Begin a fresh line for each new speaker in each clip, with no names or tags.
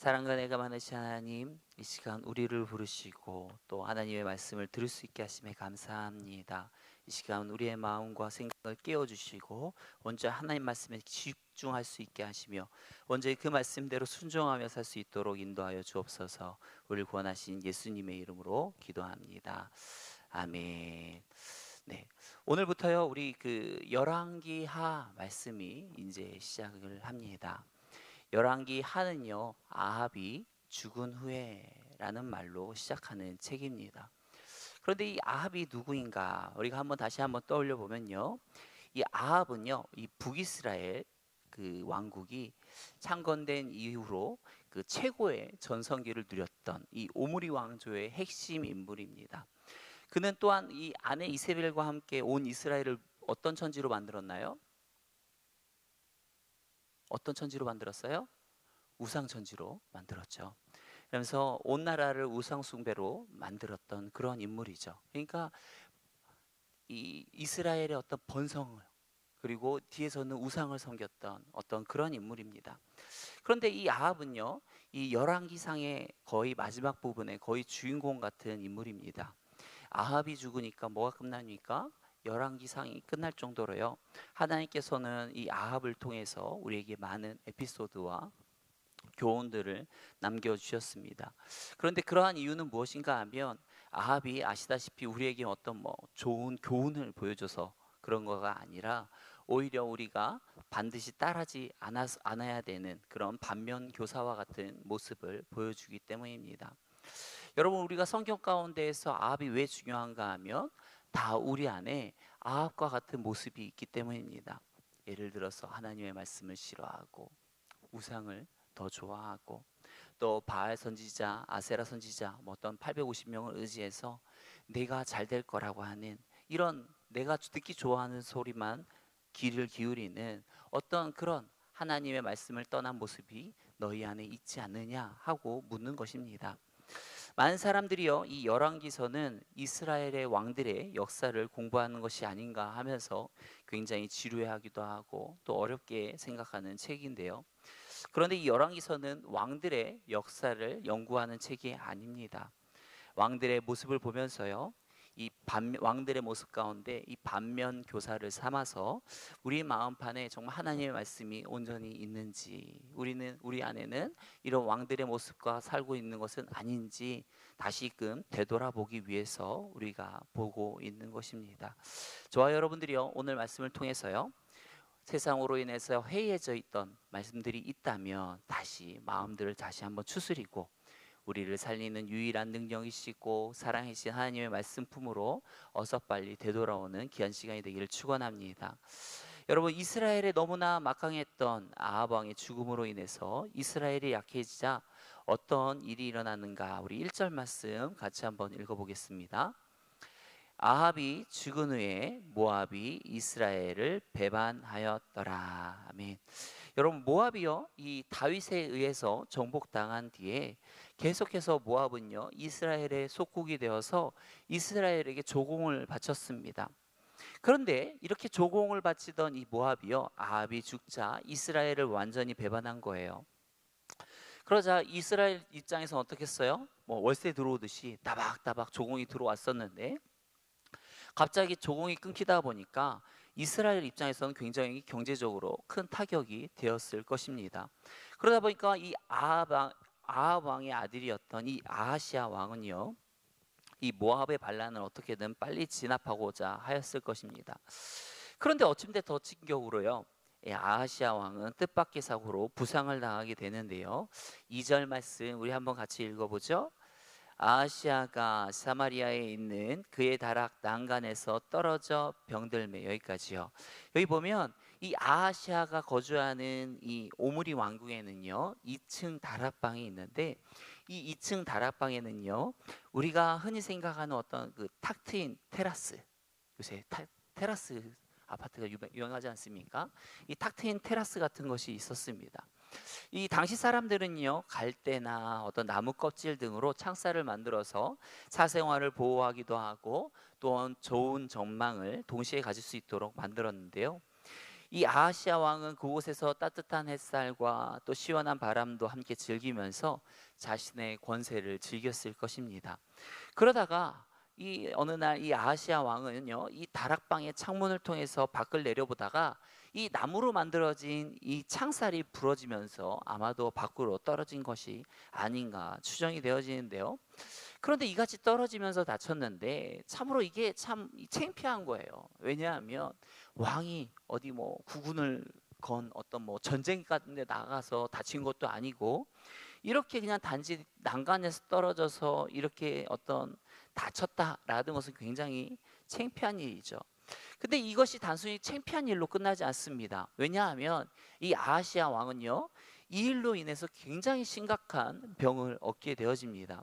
사랑과 내가 많으신 하나님, 이 시간 우리를 부르시고 또 하나님의 말씀을 들을 수 있게 하심에 감사합니다. 이 시간 우리의 마음과 생각을 깨워주시고 먼저 하나님 말씀에 집중할 수 있게 하시며 먼저 그 말씀대로 순종하며 살 수 있도록 인도하여 주옵소서. 우리를 구원하신 예수님의 이름으로 기도합니다. 아멘. 네, 오늘부터요 우리 열왕기하 말씀이 이제 시작을 합니다. 열왕기 하는요 아합이 죽은 후에라는 말로 시작하는 책입니다. 그런데 이 아합이 누구인가 우리가 다시 한번 떠올려 보면요, 이 아합은요 이 북이스라엘 그 왕국이 창건된 이후로 그 최고의 전성기를 누렸던 이 오므리 왕조의 핵심 인물입니다. 그는 또한 이 아내 이세벨과 함께 온 이스라엘을 어떤 천지로 만들었나요? 어떤 천지로 만들었어요? 우상 천지로 만들었죠. 그러면서 온 나라를 우상 숭배로 만들었던 그런 인물이죠. 그러니까 이 이스라엘의 어떤 번성을, 그리고 뒤에서는 우상을 섬겼던 어떤 그런 인물입니다. 그런데 이 아합은요, 이 열왕기상의 거의 마지막 부분에 거의 주인공 같은 인물입니다. 아합이 죽으니까 뭐가 끝납니까? 열왕기상이 끝날 정도로요, 하나님께서는 이 아합을 통해서 우리에게 많은 에피소드와 교훈들을 남겨주셨습니다. 그런데 그러한 이유는 무엇인가 하면, 아합이 아시다시피 우리에게 어떤 좋은 교훈을 보여줘서 그런 거가 아니라, 오히려 우리가 반드시 따르지 않아야 되는 그런 반면 교사와 같은 모습을 보여주기 때문입니다. 여러분, 우리가 성경 가운데에서 아합이 왜 중요한가 하면 다 우리 안에 아합과 같은 모습이 있기 때문입니다. 예를 들어서 하나님의 말씀을 싫어하고 우상을 더 좋아하고, 또 바알 선지자, 아세라 선지자 어떤 850명을 의지해서 내가 잘 될 거라고 하는, 이런 내가 듣기 좋아하는 소리만 귀를 기울이는 어떤 그런 하나님의 말씀을 떠난 모습이 너희 안에 있지 않느냐 하고 묻는 것입니다. 많은 사람들이요, 이 열왕기서는 이스라엘의 왕들의 역사를 공부하는 것이 아닌가 하면서 굉장히 지루해하기도 하고 또 어렵게 생각하는 책인데요. 그런데 이 열왕기서는 왕들의 역사를 연구하는 책이 아닙니다. 왕들의 모습을 보면서요, 왕들의 모습 가운데 이 반면 교사를 삼아서 우리 마음판에 정말 하나님의 말씀이 온전히 있는지, 우리 안에는 이런 왕들의 모습과 살고 있는 것은 아닌지 다시금 되돌아보기 위해서 우리가 보고 있는 것입니다. 저와 여러분들이요, 오늘 말씀을 통해서요, 세상으로 인해서 해이해져 있던 말씀들이 있다면 다시 마음들을 다시 한번 추스리고, 우리를 살리는 유일한 능력이시고 사랑이신 하나님의 말씀 품으로 어서 빨리 되돌아오는 귀한 시간이 되기를 축원합니다. 여러분, 이스라엘에 너무나 막강했던 아합 왕의 죽음으로 인해서 이스라엘이 약해지자 어떤 일이 일어났는가, 우리 1절 말씀 같이 한번 읽어보겠습니다. 아합이 죽은 후에 모압이 이스라엘을 배반하였더라. 아멘. 여러분, 모압이요 이 다윗에 의해서 정복당한 뒤에 계속해서 모압은요 이스라엘의 속국이 되어서 이스라엘에게 조공을 바쳤습니다. 그런데 이렇게 조공을 바치던 이 모압이요, 아합이 죽자 이스라엘을 완전히 배반한 거예요. 그러자 이스라엘 입장에서 어떻게 했어요? 월세 들어오듯이 따박따박 조공이 들어왔었는데, 갑자기 조공이 끊기다 보니까 이스라엘 입장에서는 굉장히 경제적으로 큰 타격이 되었을 것입니다. 그러다 보니까 이 아합 왕의 아들이었던 이 아하시아 왕은요, 이 모압의 반란을 어떻게든 빨리 진압하고자 하였을 것입니다. 그런데 어침대 더 충격으로요, 아하시아 왕은 뜻밖의 사고로 부상을 당하게 되는데요. 2절 말씀 우리 한번 같이 읽어보죠. 아하시아가 사마리아에 있는 그의 다락 난간에서 떨어져 병들매. 여기까지요. 여기 보면 이 아하시아가 거주하는 이 오므리 왕국에는요 2층 다락방이 있는데, 이 2층 다락방에는요 우리가 흔히 생각하는 어떤 탁 트인 테라스, 요새 테라스 아파트가 유명하지 않습니까? 이 탁 트인 테라스 같은 것이 있었습니다. 이 당시 사람들은요 갈대나 어떤 나무 껍질 등으로 창살을 만들어서 사생활을 보호하기도 하고 또한 좋은 전망을 동시에 가질 수 있도록 만들었는데요, 이 아하시아 왕은 그곳에서 따뜻한 햇살과 또 시원한 바람도 함께 즐기면서 자신의 권세를 즐겼을 것입니다. 그러다가 이 어느 날 이 아하시아 왕은요, 이 다락방의 창문을 통해서 밖을 내려보다가 이 나무로 만들어진 이 창살이 부러지면서 아마도 밖으로 떨어진 것이 아닌가 추정이 되어지는데요. 그런데 이같이 떨어지면서 다쳤는데 참으로 이게 참 창피한 거예요. 왜냐하면 왕이 어디 뭐 국군을 건 어떤 뭐 전쟁 같은 데 나가서 다친 것도 아니고, 이렇게 그냥 단지 난간에서 떨어져서 이렇게 어떤 다쳤다라는 것은 굉장히 창피한 일이죠. 근데 이것이 단순히 창피한 일로 끝나지 않습니다. 왜냐하면 이 아하시아 왕은요, 이 일로 인해서 굉장히 심각한 병을 얻게 되어집니다.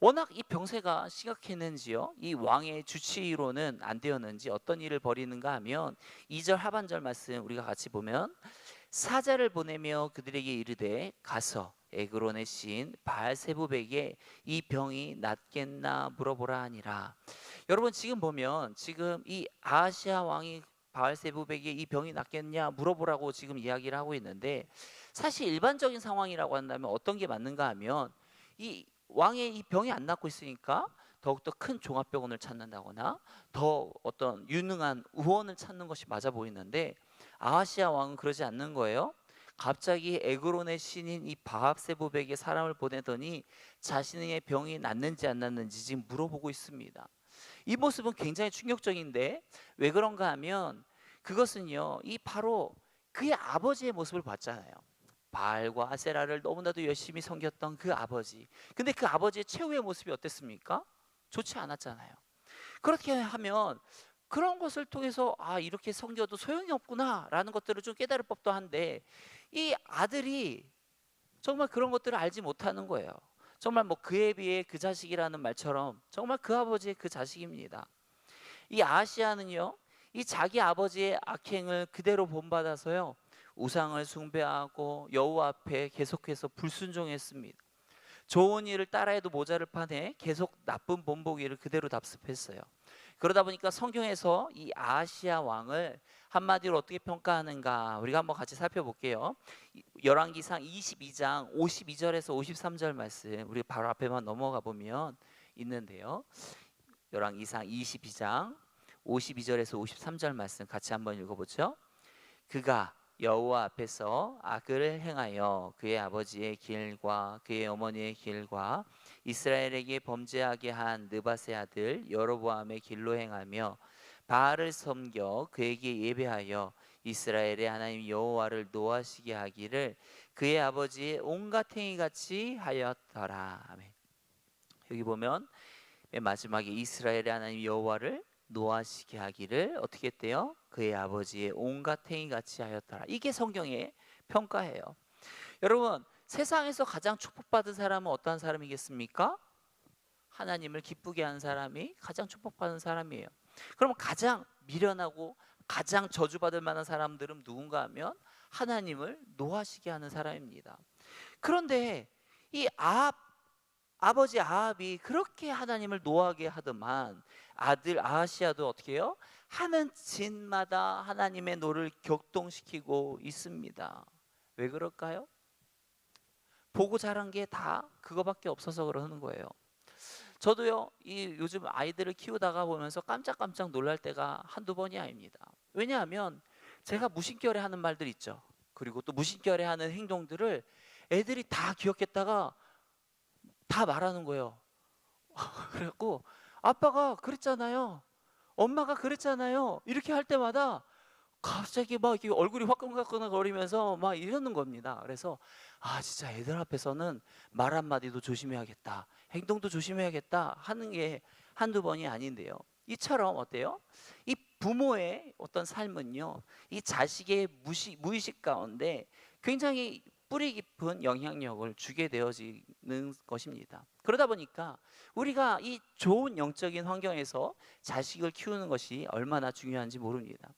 워낙 이 병세가 심각했는지요, 이 왕의 주치의로는 안 되었는지 어떤 일을 벌이는가 하면 2절 하반절 말씀 우리가 같이 보면, 사자를 보내며 그들에게 이르되 가서 에그론의 시인 바알세부백에 이 병이 낫겠나 물어보라 하니라. 여러분, 지금 보면 지금 이 아하시아 왕이 바알세부백에 이 병이 낫겠냐 물어보라고 지금 이야기를 하고 있는데, 사실 일반적인 상황이라고 한다면 어떤 게 맞는가 하면 이 왕의 이 병이 안 낫고 있으니까 더욱더 큰 종합병원을 찾는다거나 더 어떤 유능한 의원을 찾는 것이 맞아 보이는데, 아하시아 왕은 그러지 않는 거예요. 갑자기 에그론의 신인 이 바합세부백에 사람을 보내더니 자신의 병이 낫는지 안 낫는지 지금 물어보고 있습니다. 이 모습은 굉장히 충격적인데, 왜 그런가 하면 그것은요, 이 바로 그의 아버지의 모습을 봤잖아요. 바알과 아세라를 너무나도 열심히 섬겼던 그 아버지. 근데 그 아버지의 최후의 모습이 어땠습니까? 좋지 않았잖아요. 그렇게 하면 그런 것을 통해서 아, 이렇게 섬겨도 소용이 없구나 라는 것들을 좀 깨달을 법도 한데, 이 아들이 정말 그런 것들을 알지 못하는 거예요. 정말 뭐 그에 비해 그 자식이라는 말처럼 정말 그 아버지의 그 자식입니다. 이 아시아는요, 이 자기 아버지의 악행을 그대로 본받아서요, 우상을 숭배하고 여호와 앞에 계속해서 불순종했습니다. 좋은 일을 따라해도 모자를 판에 계속 나쁜 본보기를 그대로 답습했어요. 그러다 보니까 성경에서 이 아하시아 왕을 한마디로 어떻게 평가하는가 우리가 한번 같이 살펴볼게요. 열왕기상 22장 52절에서 53절 말씀 우리 바로 앞에만 넘어가 보면 있는데요. 열왕기상 22장 52절에서 53절 말씀 같이 한번 읽어보죠. 그가 여호와 앞에서 악을 행하여 그의 아버지의 길과 그의 어머니의 길과 이스라엘에게 범죄하게 한 느밧의 아들 여로보암의 길로 행하며 바알을 섬겨 그에게 예배하여 이스라엘의 하나님 여호와를 노하시게 하기를 그의 아버지의 온갖 행위같이 하였더라. 아멘. 여기 보면 맨 마지막에 이스라엘의 하나님 여호와를 노하시게 하기를 어떻게 했대요? 그의 아버지의 온갖 행위같이 하였더라. 이게 성경의 평가예요. 여러분, 세상에서 가장 축복받은 사람은 어떠한 사람이겠습니까? 하나님을 기쁘게 하는 사람이 가장 축복받은 사람이에요. 그럼 가장 미련하고 가장 저주받을 만한 사람들은 누군가 하면 하나님을 노하시게 하는 사람입니다. 그런데 이 아버지 아합이 그렇게 하나님을 노하게 하더만 아들 아하시아도 어떻게 해요? 하는 짓마다 하나님의 노를 격동시키고 있습니다. 왜 그럴까요? 보고 자란 게 다 그거밖에 없어서 그러는 거예요. 저도요, 이 요즘 아이들을 키우다가 보면서 깜짝깜짝 놀랄 때가 한두 번이 아닙니다. 왜냐하면 제가 무심결에 하는 말들 있죠. 그리고 또 무심결에 하는 행동들을 애들이 다 기억했다가 다 말하는 거예요. 그래갖고 아빠가 그랬잖아요, 엄마가 그랬잖아요, 이렇게 할 때마다 갑자기 막 이렇게 얼굴이 화끈화끈거리면서 막 이러는 겁니다. 그래서 아, 진짜 애들 앞에서는 말 한마디도 조심해야겠다, 행동도 조심해야겠다 하는 게 한두 번이 아닌데요. 이처럼 어때요? 이 부모의 어떤 삶은요, 이 자식의 무의식 가운데 굉장히 뿌리 깊은 영향력을 주게 되어지는 것입니다. 그러다 보니까 우리가 이 좋은 영적인 환경에서 자식을 키우는 것이 얼마나 중요한지 모릅니다.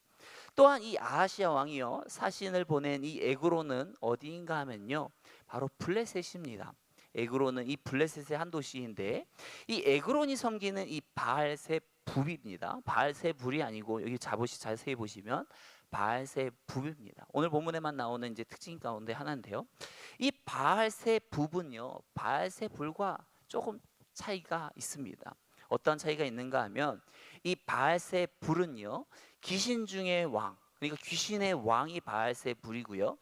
또한 이 아하시아 왕이요, 사신을 보낸 이 에그론은 어디인가 하면요, 바로 블레셋입니다. 에그론은 이 블레셋의 한 도시인데, 이 에그론이 섬기는 이 바알세불입니다. 바알세불이 아니고 여기 자세히 보시면 바알세붑입니다. 오늘 본문에만 나오는 이제 특징 가운데 하나인데요. 이 바알세붑은요, 바알세불과 조금 차이가 있습니다. 어떤 차이가 있는가 하면 이 바알세불은요, 귀신 중의 왕, 그러니까 귀신의 왕이 바알세불이고요.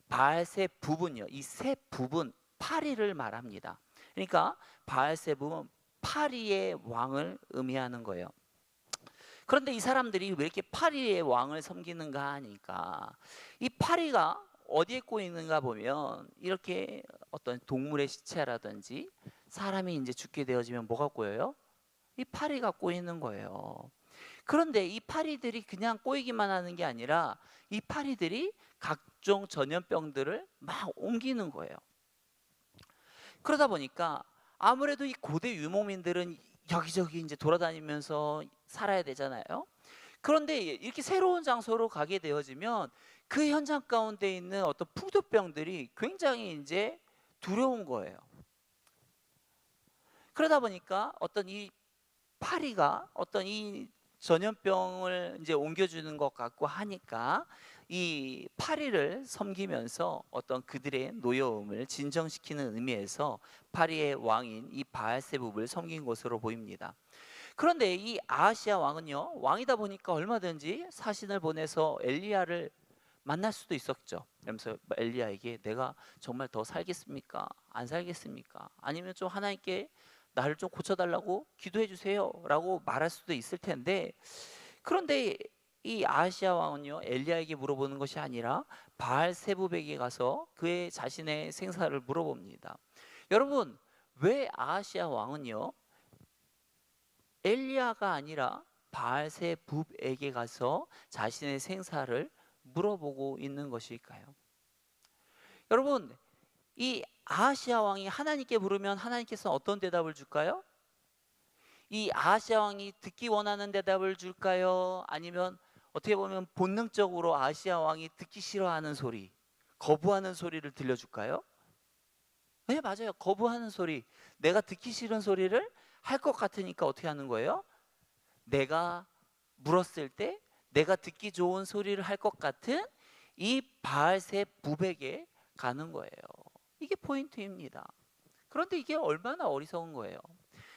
바알세붑은요, 이 세붑은 파리를 말합니다. 그러니까 바알세붑은 파리의 왕을 의미하는 거예요. 그런데 이 사람들이 왜 이렇게 파리의 왕을 섬기는가 하니까, 이 파리가 어디에 꼬이는가 보면 이렇게 어떤 동물의 시체라든지 사람이 이제 죽게 되어지면 뭐가 꼬여요? 이 파리가 꼬이는 거예요. 그런데 이 파리들이 그냥 꼬이기만 하는 게 아니라 이 파리들이 각종 전염병들을 막 옮기는 거예요. 그러다 보니까 아무래도 이 고대 유목민들은 여기저기 이제 돌아다니면서 살아야 되잖아요. 그런데 이렇게 새로운 장소로 가게 되어지면 그 현장 가운데 있는 어떤 풍토병들이 굉장히 이제 두려운 거예요. 그러다 보니까 어떤 이 파리가 어떤 이 전염병을 이제 옮겨주는 것 같고 하니까 이 파리를 섬기면서 어떤 그들의 노여움을 진정시키는 의미에서 파리의 왕인 이 바알세붑을 섬긴 것으로 보입니다. 그런데 이 아하시아 왕은요, 왕이다 보니까 얼마든지 사신을 보내서 엘리야를 만날 수도 있었죠. 그러면서 엘리야에게 내가 정말 더 살겠습니까? 안 살겠습니까? 아니면 좀 하나님께 나를 좀 고쳐달라고 기도해 주세요 라고 말할 수도 있을 텐데, 그런데 이 아하시아 왕은요, 엘리야에게 물어보는 것이 아니라 바알세붑에게 가서 그의 자신의 생사를 물어봅니다. 여러분, 왜 아하시아 왕은요, 엘리야가 아니라 바알세붑에게 가서 자신의 생사를 물어보고 있는 것일까요? 여러분, 이 아하시아 왕이 하나님께 물으면 하나님께서 어떤 대답을 줄까요? 이 아하시아 왕이 듣기 원하는 대답을 줄까요? 아니면 어떻게 보면 본능적으로 아하시아 왕이 듣기 싫어하는 소리, 거부하는 소리를 들려줄까요? 네, 맞아요. 거부하는 소리, 내가 듣기 싫은 소리를 할 것 같으니까 어떻게 하는 거예요? 내가 물었을 때 내가 듣기 좋은 소리를 할 것 같은 이 바알세붑에게 가는 거예요. 이게 포인트입니다. 그런데 이게 얼마나 어리석은 거예요.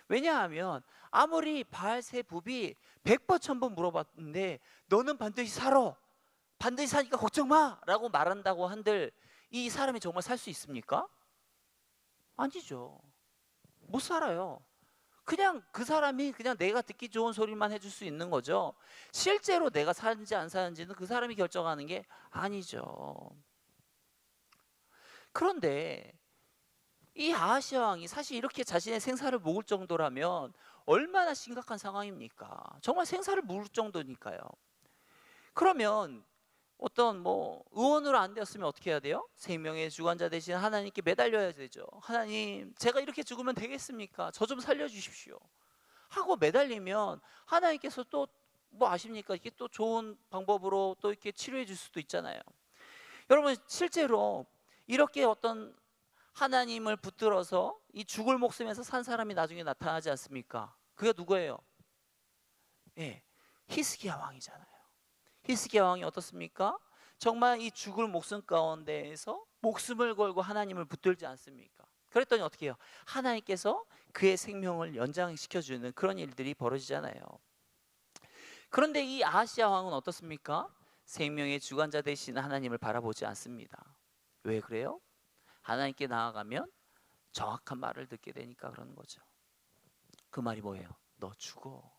왜냐하면 아무리 바알세붑이 100번 1000번 물어봤는데 너는 반드시 살아, 반드시 사니까 걱정 마 라고 말한다고 한들 이 사람이 정말 살 수 있습니까? 아니죠. 못 살아요. 그냥 그 사람이 그냥 내가 듣기 좋은 소리만 해줄 수 있는 거죠. 실제로 내가 사는지 안 사는지는 그 사람이 결정하는 게 아니죠. 그런데 이 아하시아 왕이 사실 이렇게 자신의 생사를 모을 정도라면 얼마나 심각한 상황입니까? 정말 생사를 모을 정도니까요. 그러면 어떤 의원으로 안 되었으면 어떻게 해야 돼요? 생명의 주관자 되신 하나님께 매달려야 되죠. 하나님, 제가 이렇게 죽으면 되겠습니까? 저 좀 살려주십시오 하고 매달리면 하나님께서 또 아십니까? 이게 또 좋은 방법으로 또 이렇게 치료해 줄 수도 있잖아요. 여러분, 실제로 이렇게 어떤 하나님을 붙들어서 이 죽을 목숨에서 산 사람이 나중에 나타나지 않습니까? 그게 누구예요? 예, 히스기야 왕이잖아요. 히스기야 왕이 어떻습니까? 정말 이 죽을 목숨 가운데에서 목숨을 걸고 하나님을 붙들지 않습니까? 그랬더니 어떻게 해요? 하나님께서 그의 생명을 연장시켜주는 그런 일들이 벌어지잖아요. 그런데 이 아하시아 왕은 어떻습니까? 생명의 주관자 되신 하나님을 바라보지 않습니다. 왜 그래요? 하나님께 나아가면 정확한 말을 듣게 되니까 그러는 거죠. 그 말이 뭐예요? 너 죽어.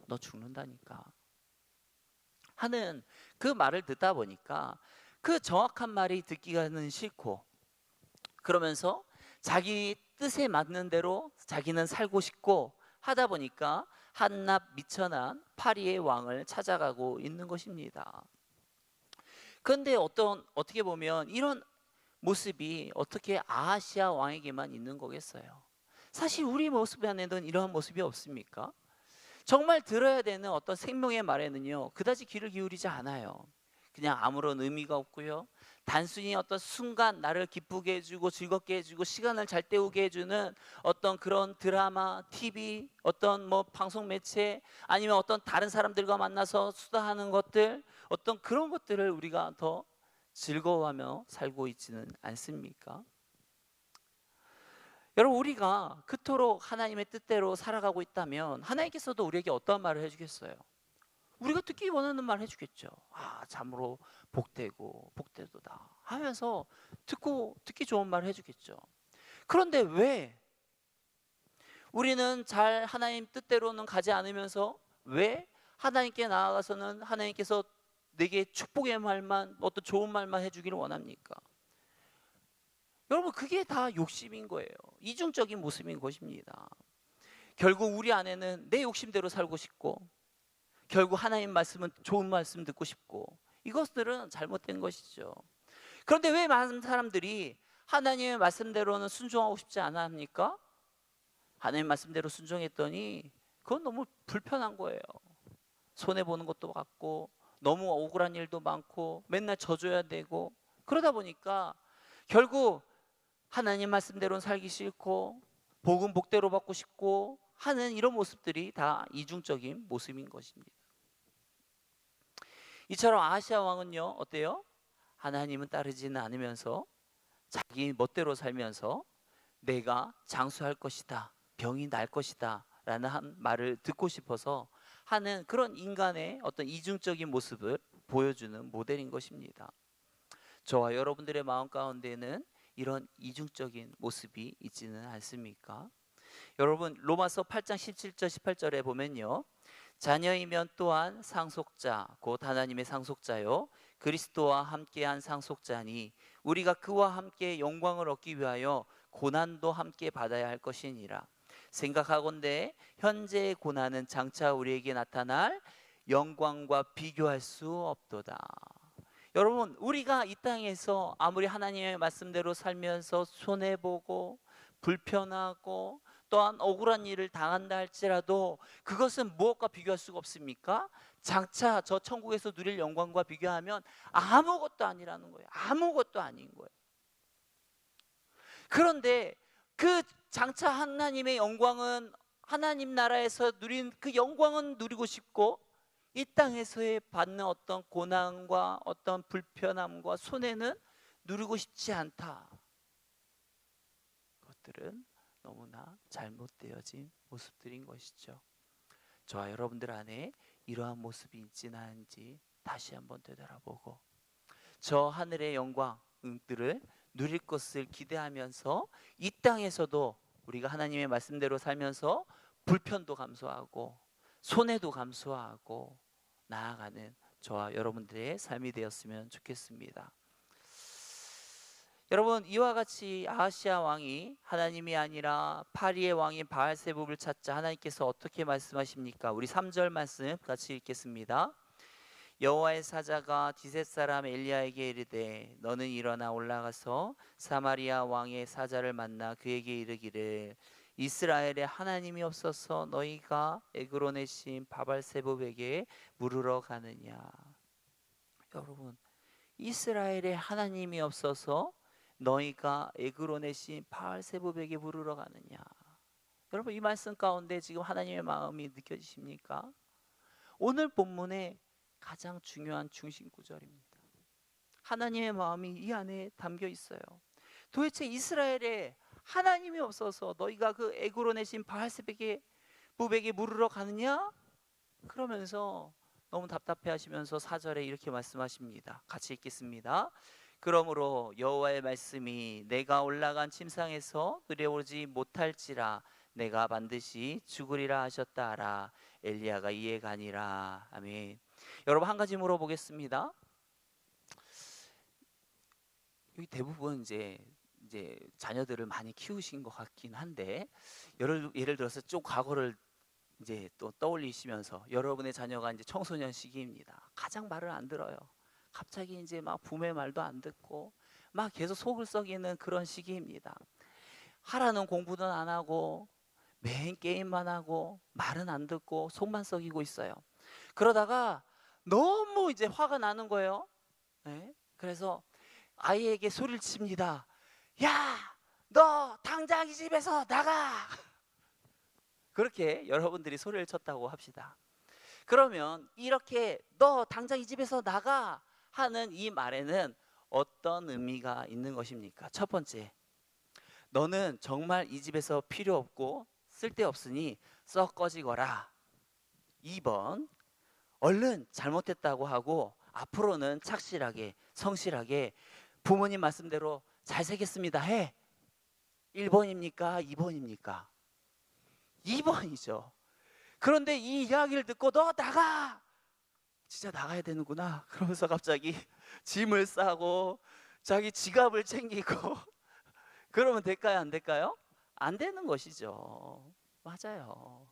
너 죽는다니까 하는 그 말을 듣다 보니까 그 정확한 말이 듣기가는 싫고, 그러면서 자기 뜻에 맞는 대로 자기는 살고 싶고 하다 보니까 한낱 미천한 파리의 왕을 찾아가고 있는 것입니다. 그런데 어떻게 보면 이런 모습이 어떻게 아하시아 왕에게만 있는 거겠어요? 사실 우리 모습 안에는 이러한 모습이 없습니까? 정말 들어야 되는 어떤 생명의 말에는요, 그다지 귀를 기울이지 않아요. 그냥 아무런 의미가 없고요. 단순히 어떤 순간 나를 기쁘게 해주고 즐겁게 해주고 시간을 잘 때우게 해주는 어떤 그런 드라마, TV, 어떤 뭐 방송 매체, 아니면 어떤 다른 사람들과 만나서 수다하는 것들, 어떤 그런 것들을 우리가 더 즐거워하며 살고 있지는 않습니까? 여러분, 우리가 그토록 하나님의 뜻대로 살아가고 있다면 하나님께서도 우리에게 어떤 말을 해주겠어요? 우리가 듣기 원하는 말 해주겠죠. 아, 참으로 복되고 복되도다 하면서 듣기 좋은 말 해주겠죠. 그런데 왜 우리는 잘 하나님 뜻대로는 가지 않으면서 왜 하나님께 나아가서는 하나님께서 내게 축복의 말만, 어떤 좋은 말만 해주기를 원합니까? 여러분, 그게 다 욕심인 거예요. 이중적인 모습인 것입니다. 결국 우리 안에는 내 욕심대로 살고 싶고, 결국 하나님 말씀은 좋은 말씀 듣고 싶고, 이것들은 잘못된 것이죠. 그런데 왜 많은 사람들이 하나님의 말씀대로는 순종하고 싶지 않아 합니까? 하나님 말씀대로 순종했더니 그건 너무 불편한 거예요. 손해보는 것도 같고, 너무 억울한 일도 많고, 맨날 져줘야 되고, 그러다 보니까 결국 하나님 말씀대로는 살기 싫고 복음 복대로 받고 싶고 하는 이런 모습들이 다 이중적인 모습인 것입니다. 이처럼 아하시아 왕은요, 어때요? 하나님은 따르지는 않으면서 자기 멋대로 살면서 내가 장수할 것이다, 병이 날 것이다 라는 한 말을 듣고 싶어서 하는 그런 인간의 어떤 이중적인 모습을 보여주는 모델인 것입니다. 저와 여러분들의 마음 가운데는 이런 이중적인 모습이 있지는 않습니까? 여러분, 로마서 8장 17절 18절에 보면요, 자녀이면 또한 상속자 곧 하나님의 상속자요 그리스도와 함께한 상속자니 우리가 그와 함께 영광을 얻기 위하여 고난도 함께 받아야 할 것이니라. 생각하건대 현재의 고난은 장차 우리에게 나타날 영광과 비교할 수 없도다. 여러분, 우리가 이 땅에서 아무리 하나님의 말씀대로 살면서 손해보고 불편하고 또한 억울한 일을 당한다 할지라도 그것은 무엇과 비교할 수가 없습니까? 장차 저 천국에서 누릴 영광과 비교하면 아무것도 아니라는 거예요. 아무것도 아닌 거예요. 그런데 그 장차 하나님의 영광은, 하나님 나라에서 누린 그 영광은 누리고 싶고 이 땅에서의 받는 어떤 고난과 어떤 불편함과 손해는 누리고 싶지 않다. 그것들은 너무나 잘못되어진 모습들인 것이죠. 저와 여러분들 안에 이러한 모습이 있지는 않은지 다시 한번 되돌아보고 저 하늘의 영광들을 누릴 것을 기대하면서 이 땅에서도 우리가 하나님의 말씀대로 살면서 불편도 감수하고 손해도 감수하고 나아가는 저와 여러분들의 삶이 되었으면 좋겠습니다. 여러분, 이와 같이 아하시아 왕이 하나님이 아니라 파리의 왕인 바알세불을 찾자 하나님께서 어떻게 말씀하십니까? 우리 3절 말씀 같이 읽겠습니다. 여호와의 사자가 디셋 사람 엘리야에게 이르되 너는 일어나 올라가서 사마리아 왕의 사자를 만나 그에게 이르기를 이스라엘에 하나님이 없어서 너희가 에그론의 신 바알세불에게 물으러 가느냐. 여러분, 이스라엘에 하나님이 없어서 너희가 에그론의 신 바알세불에게 물으러 가느냐. 여러분, 이 말씀 가운데 지금 하나님의 마음이 느껴지십니까? 오늘 본문의 가장 중요한 중심 구절입니다. 하나님의 마음이 이 안에 담겨 있어요. 도대체 이스라엘에 하나님이 없어서 너희가 그 에그론의 신 바알세불에게 물으러 가느냐? 그러면서 너무 답답해 하시면서 4절에 이렇게 말씀하십니다. 같이 읽겠습니다. 그러므로 여호와의 말씀이 내가 올라간 침상에서 내려오지 못할지라 내가 반드시 죽으리라 하셨다 하라. 엘리야가 이에 가니라. 아멘. 여러분, 한 가지 물어보겠습니다. 여기 대부분 이제 자녀들을 많이 키우신 것 같긴 한데 예를 들어서 좀 과거를 이제 또 떠올리시면서 여러분의 자녀가 이제 청소년 시기입니다. 가장 말을 안 들어요. 갑자기 이제 막 부모의 말도 안 듣고 막 계속 속을 썩이는 그런 시기입니다. 하라는 공부는 안 하고 매일 게임만 하고 말은 안 듣고 속만 썩이고 있어요. 그러다가 너무 이제 화가 나는 거예요. 네? 그래서 아이에게 소리를 칩니다. 야, 너 당장 이 집에서 나가. 그렇게 여러분들이 소리를 쳤다고 합시다. 그러면 이렇게 너 당장 이 집에서 나가 하는 이 말에는 어떤 의미가 있는 것입니까? 첫 번째, 너는 정말 이 집에서 필요 없고 쓸데없으니 썩 꺼지거라. 2번, 얼른 잘못했다고 하고 앞으로는 착실하게 성실하게 부모님 말씀대로 잘 살겠습니다 해. 1번입니까? 2번입니까? 2번이죠. 그런데 이 이야기를 듣고 너 나가! 진짜 나가야 되는구나. 그러면서 갑자기 짐을 싸고 자기 지갑을 챙기고 그러면 될까요? 안 될까요? 안 되는 것이죠. 맞아요.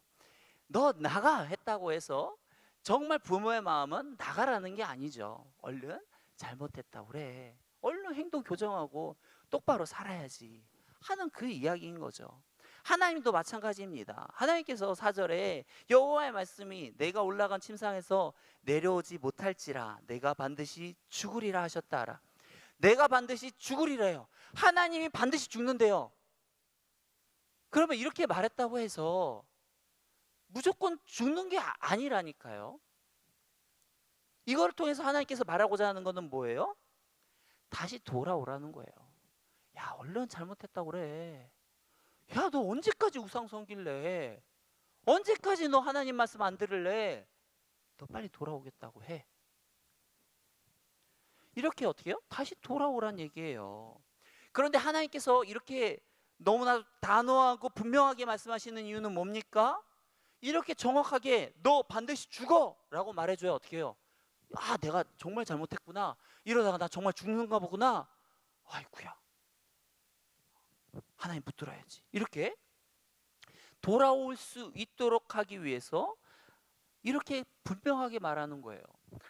너 나가 했다고 해서 정말 부모의 마음은 나가라는 게 아니죠. 얼른 잘못했다고 그래. 얼른 행동 교정하고 똑바로 살아야지 하는 그 이야기인 거죠. 하나님도 마찬가지입니다. 하나님께서 4절에 여호와의 말씀이 내가 올라간 침상에서 내려오지 못할지라 내가 반드시 죽으리라 하셨다. 내가 반드시 죽으리래요. 하나님이 반드시 죽는데요. 그러면 이렇게 말했다고 해서 무조건 죽는 게 아니라니까요. 이걸 통해서 하나님께서 말하고자 하는 것은 뭐예요? 다시 돌아오라는 거예요. 야, 얼른 잘못했다고 그래. 야, 너 언제까지 우상 섬길래? 언제까지 너 하나님 말씀 안 들을래? 너 빨리 돌아오겠다고 해. 이렇게 어떻게 해요? 다시 돌아오란 얘기예요. 그런데 하나님께서 이렇게 너무나 단호하고 분명하게 말씀하시는 이유는 뭡니까? 이렇게 정확하게 너 반드시 죽어 라고 말해줘야 어떻게 해요? 아, 내가 정말 잘못했구나. 이러다가 나 정말 죽는가 보구나. 아이쿠야, 하나님 붙들어야지. 이렇게 돌아올 수 있도록 하기 위해서 이렇게 분명하게 말하는 거예요.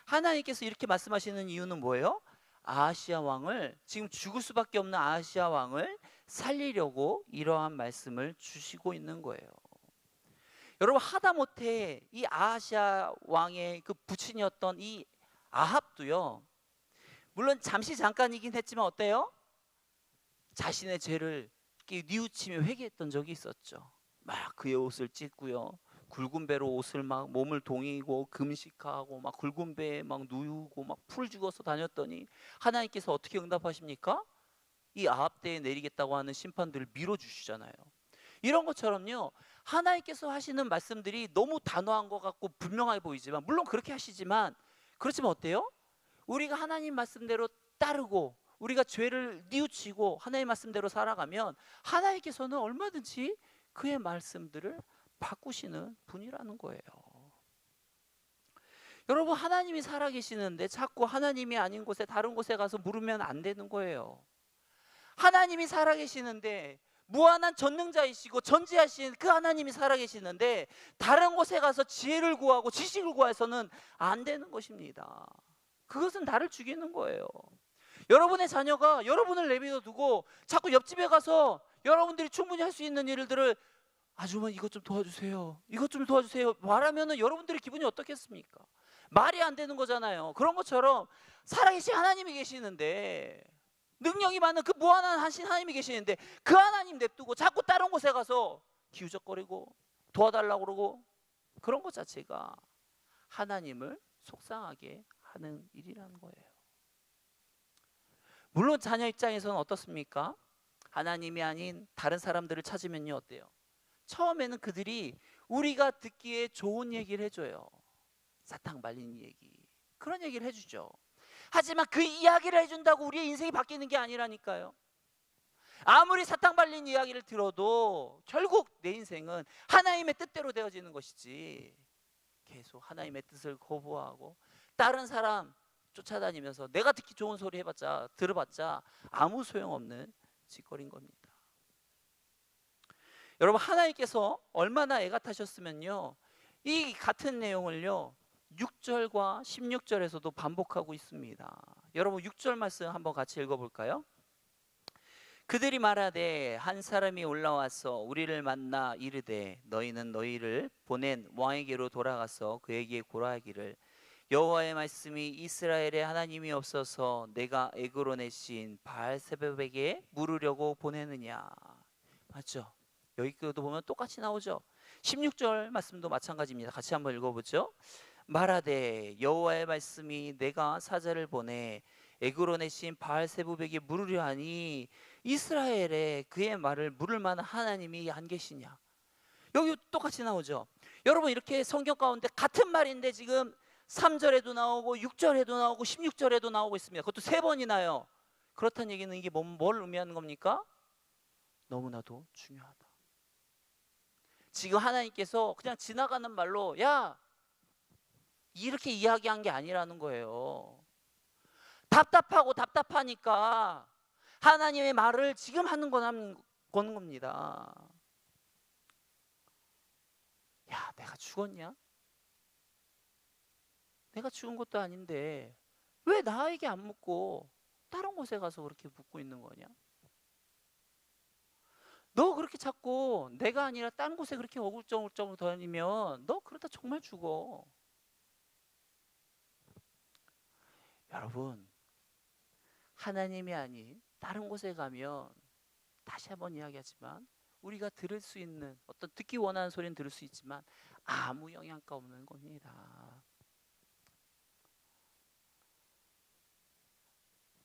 하나님께서 이렇게 말씀하시는 이유는 뭐예요? 아하시아 왕을, 지금 죽을 수밖에 없는 아하시아 왕을 살리려고 이러한 말씀을 주시고 있는 거예요. 여러분, 하다못해 이 아하시아 왕의 그 부친이었던 이 아합도요, 물론 잠시 잠깐이긴 했지만 어때요? 자신의 죄를 뉘우치며 회개했던 적이 있었죠. 막 그의 옷을 찢고요, 굵은 배로 옷을 막 몸을 동이고 금식하고 막 굵은 배에 막 누우고 막 풀 죽어서 다녔더니 하나님께서 어떻게 응답하십니까? 이 아합대에 내리겠다고 하는 심판들을 밀어주시잖아요. 이런 것처럼요, 하나님께서 하시는 말씀들이 너무 단호한 것 같고 분명해 보이지만, 물론 그렇게 하시지만, 그렇지만 어때요? 우리가 하나님 말씀대로 따르고 우리가 죄를 뉘우치고 하나님 말씀대로 살아가면 하나님께서는 얼마든지 그의 말씀들을 바꾸시는 분이라는 거예요. 여러분, 하나님이 살아계시는데 자꾸 하나님이 아닌 곳에 다른 곳에 가서 물으면 안 되는 거예요. 하나님이 살아계시는데, 무한한 전능자이시고 전지하신 그 하나님이 살아계시는데 다른 곳에 가서 지혜를 구하고 지식을 구해서는 안 되는 것입니다. 그것은 나를 죽이는 거예요. 여러분의 자녀가 여러분을 내버려 두고 자꾸 옆집에 가서 여러분들이 충분히 할 수 있는 일들을 아주머니 이것 좀 도와주세요, 이것 좀 도와주세요 말하면 여러분들의 기분이 어떻겠습니까? 말이 안 되는 거잖아요. 그런 것처럼 살아계신 하나님이 계시는데, 능력이 많은 그 무한한 하신 하나님이 계시는데 그 하나님 냅두고 자꾸 다른 곳에 가서 기우적거리고 도와달라고 그러고, 그런 것 자체가 하나님을 속상하게 하는 일이라는 거예요. 물론 자녀 입장에서는 어떻습니까? 하나님이 아닌 다른 사람들을 찾으면요, 어때요? 처음에는 그들이 우리가 듣기에 좋은 얘기를 해줘요. 사탕 발린 얘기, 그런 얘기를 해주죠. 하지만 그 이야기를 해준다고 우리의 인생이 바뀌는 게 아니라니까요. 아무리 사탕 발린 이야기를 들어도 결국 내 인생은 하나님의 뜻대로 되어지는 것이지, 계속 하나님의 뜻을 거부하고 다른 사람 쫓아다니면서 내가 듣기 좋은 소리 들어봤자 아무 소용없는 짓거리인 겁니다. 여러분, 하나님께서 얼마나 애가 타셨으면요, 이 같은 내용을요 6절과 16절에서도 반복하고 있습니다. 여러분, 6절 말씀 한번 같이 읽어볼까요? 그들이 말하되 한 사람이 올라와서 우리를 만나 이르되 너희는 너희를 보낸 왕에게로 돌아가서 그에게 고라하기를 여호와의 말씀이 이스라엘의 하나님이 없어서 내가 애고로 내신 바알세붑에게 물으려고 보내느냐. 맞죠? 여기도 보면 똑같이 나오죠. 16절 말씀도 마찬가지입니다. 같이 한번 읽어보죠. 말하되 여호와의 말씀이 내가 사자를 보내 애고로 내신 바알세붑에게 물으려 하니 이스라엘에 그의 말을 물을 만한 하나님이 안 계시냐. 여기 똑같이 나오죠. 여러분, 이렇게 성경 가운데 같은 말인데 지금 3절에도 나오고 6절에도 나오고 16절에도 나오고 있습니다. 그것도 3번이 나요. 그렇다는 얘기는 이게 뭘 의미하는 겁니까? 너무나도 중요하다. 지금 하나님께서 그냥 지나가는 말로 야, 이렇게 이야기한 게 아니라는 거예요. 답답하고 답답하니까 하나님의 말을 지금 하는 거는 겁니다. 야, 내가 죽었냐? 내가 죽은 것도 아닌데 왜 나에게 안 묻고 다른 곳에 가서 그렇게 묻고 있는 거냐? 너 그렇게 자꾸 내가 아니라 다른 곳에 그렇게 어글쩡글쩡 다니면 너 그러다 정말 죽어. 여러분, 하나님이 아닌 다른 곳에 가면, 다시 한번 이야기하지만, 우리가 들을 수 있는 어떤 듣기 원하는 소리는 들을 수 있지만 아무 영향가 없는 겁니다.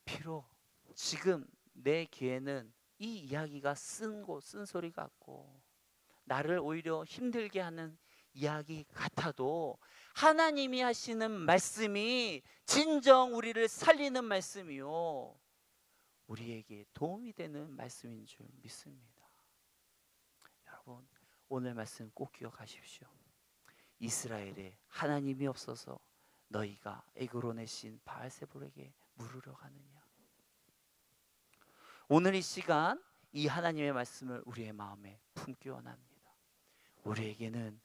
비록 지금 내 귀에는 이 이야기가 쓴 소리 같고 나를 오히려 힘들게 하는 이야기 같아도 하나님이 하시는 말씀이 진정 우리를 살리는 말씀이요, 우리에게 도움이 되는 말씀인 줄 믿습니다. 여러분, 오늘 말씀 꼭 기억하십시오. 이스라엘에 하나님이 없어서 너희가 애고로 내신 바알세붑에게 물으러 가느냐. 오늘 이 시간 이 하나님의 말씀을 우리의 마음에 품기 원합니다. 우리에게는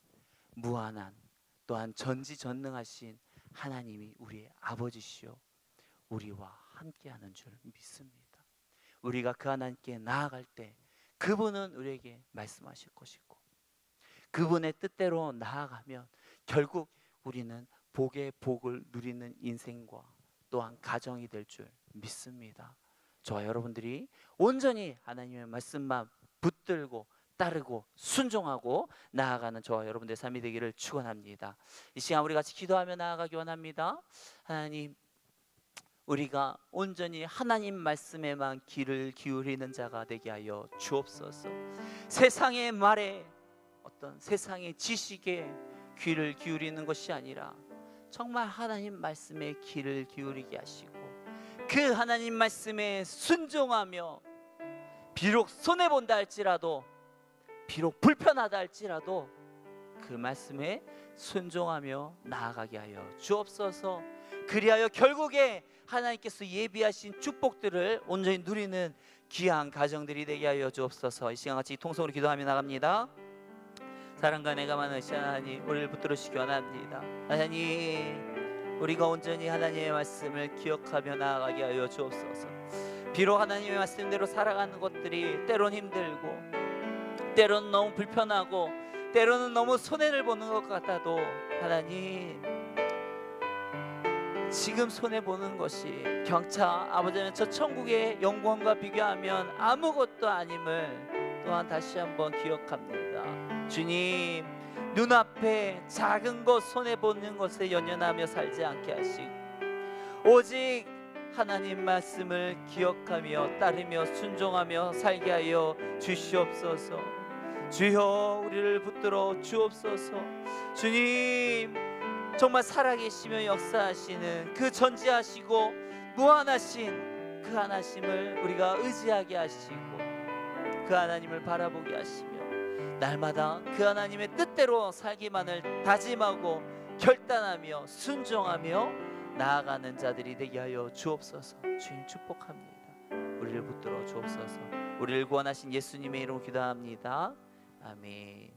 무한한 또한 전지전능하신 하나님이 우리의 아버지시요 우리와 함께하는 줄 믿습니다. 우리가 그 하나님께 나아갈 때 그분은 우리에게 말씀하실 것이고 그분의 뜻대로 나아가면 결국 우리는 복의 복을 누리는 인생과 또한 가정이 될 줄 믿습니다. 저와 여러분들이 온전히 하나님의 말씀만 붙들고 따르고 순종하고 나아가는 저와 여러분들의 삶이 되기를 축원합니다. 이 시간 우리 같이 기도하며 나아가기 원합니다. 하나님, 우리가 온전히 하나님 말씀에만 귀를 기울이는 자가 되게 하여 주옵소서. 세상의 말에 어떤 세상의 지식에 귀를 기울이는 것이 아니라 정말 하나님 말씀에 귀를 기울이게 하시고 그 하나님 말씀에 순종하며 비록 손해본다 할지라도 비록 불편하다 할지라도 그 말씀에 순종하며 나아가게 하여 주옵소서. 그리하여 결국에 하나님께서 예비하신 축복들을 온전히 누리는 귀한 가정들이 되게 하여 주옵소서. 이 시간 같이 통성으로 기도하며 나갑니다. 사랑과 내가 많으신 하나님, 우리를 붙들어 주시기 원합니다. 하나님, 우리가 온전히 하나님의 말씀을 기억하며 나아가게 하여 주옵소서. 비록 하나님의 말씀대로 살아가는 것들이 때론 힘들고 때로는 너무 불편하고 때로는 너무 손해를 보는 것 같아도 하나님, 지금 손해보는 것이 경차 아버지는 저 천국의 영광과 비교하면 아무것도 아님을 또한 다시 한번 기억합니다. 주님, 눈앞에 작은 것 손해보는 것에 연연하며 살지 않게 하시고 오직 하나님 말씀을 기억하며 따르며 순종하며 살게 하여 주시옵소서. 주여, 우리를 붙들어 주옵소서. 주님, 정말 살아계시며 역사하시는 그 전지하시고 무한하신 그 하나님을 우리가 의지하게 하시고 그 하나님을 바라보게 하시며 날마다 그 하나님의 뜻대로 살기만을 다짐하고 결단하며 순종하며 나아가는 자들이 되게 하여 주옵소서. 주님 축복합니다. 우리를 붙들어 주옵소서. 우리를 구원하신 예수님의 이름으로 기도합니다. 아멘.